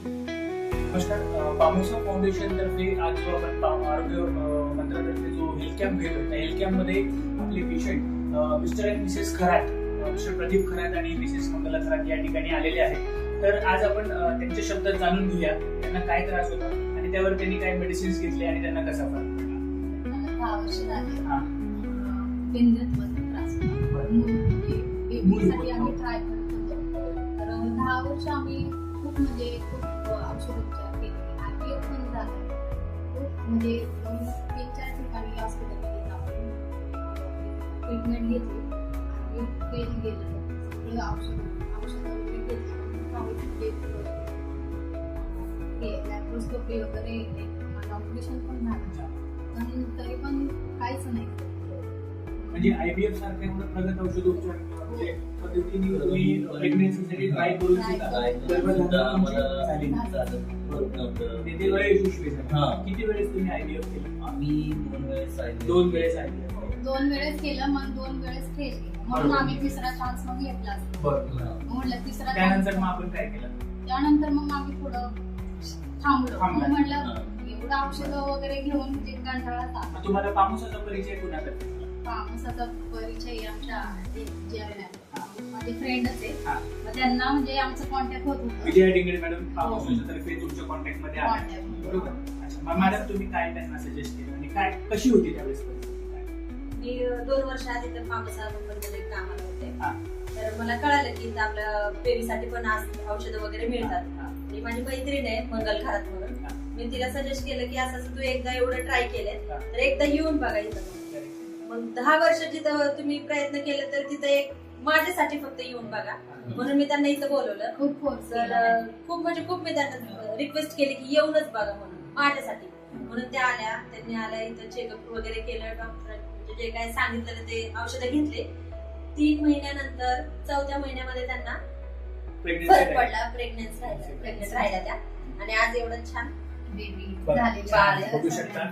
नमस्कार. पामोसा फाउंडेशन तर्फे आज जो आपण आरोग्य मंत्रालयातर्फे जो हेल्थ कॅम्प घेतोय त्या हेल्थ कॅम्प मध्ये आपले patient mister and Mrs Kharat, mister Pradeep Kharat आणि मिसेस मंगला खरात या ठिकाणी आलेले आहेत. तर आज आपण त्यांच्या शब्दात जाणून घेऊया त्यांना काय त्रास होता आणि त्यावर त्यांनी काय मेडिसिन्स घेतले आणि त्यांना कसा फरक पडला. मला 10 वर्ष झाले. केंद्रात त्रास होता. बेबीसाठी आम्ही ट्राय करत होतो. तर 10 वर्ष आम्ही खूप औषधोपचार केले. IVF पण झालं. खूप 3-4 ठिकाणी हॉस्पिटलमध्ये जाऊन ट्रीटमेंट घेतली. फेल गेलं. सगळे औषध वगैरे घेतली. लॅप्रोस्कोपी वगैरे ऑपरेशन पण झालं. पण तरी पण काहीच नाही. म्हणजे IVF सारखे एवढं प्रगत औषधोपचार पद्धतीने तुम्ही प्रेग्नन्सीसाठी ट्राय करून किती वेळेस तुम्ही IVF केलं? आम्ही 2 वेळेस IVF. 2 वेळेस केलं, मग 2 वेळेस फेल केलं. म्हणून आम्ही तिसरा चान्स मग घेतला. म्हटलं तिसरा. त्यानंतर मग आपण काय केलं? त्यानंतर मग आम्ही थोडं थांबलो. म्हटलं एवढं औषध वगैरे घेऊन कंटाळा आला. तुम्हाला पामोसाचा परिचय कुणाकडे? पामोसाचा परिचय आमच्या माझे फ्रेंडच आहे. मग त्यांना आमचं कॉन्टॅक्ट होत होतं. विजया डिंगरे मॅडम पामोसाच्या तर्फे तुमच्या कॉन्टॅक्ट मध्ये आले, बरोबर? अच्छा, मग मॅडम तुम्ही काय त्यांना सजेस्ट केलं आणि काय कशी होती त्यावेळेस परिस्थिती? मी 2 वर्ष आधी तर पामोसा मध्ये कामाला होते. तर मला कळालं की आपल्या बेबीसाठी पण औषधं वगैरे मिळतात. आणि माझी मैत्रीण आहे मंगल खरात म्हणून. मी तिला सजेस्ट केलं की असं तू एकदा एवढं ट्राय केलंय तर एकदा येऊन बघा इथं. मग 10 वर्ष जिथं तुम्ही प्रयत्न केले तर तिथं एक माझ्यासाठी फक्त येऊन बघा म्हणून मी त्यांना इथं बोलवलं. खूप खूप मी त्यांना रिक्वेस्ट केली की येऊनच बघा म्हणून माझ्यासाठी. म्हणून त्या आल्या. त्यांनी आल्या इथं चेकअप वगैरे केलं. डॉक्टर जे काय सांगितलं ते औषधं घेतले. 3 महिन्यानंतर 4थ्या महिन्यामध्ये त्यांना फरक पडला. प्रेग्नेंट राहिल्या त्या आणि आज एवढं छान बेबी बघू झालेलं. शकता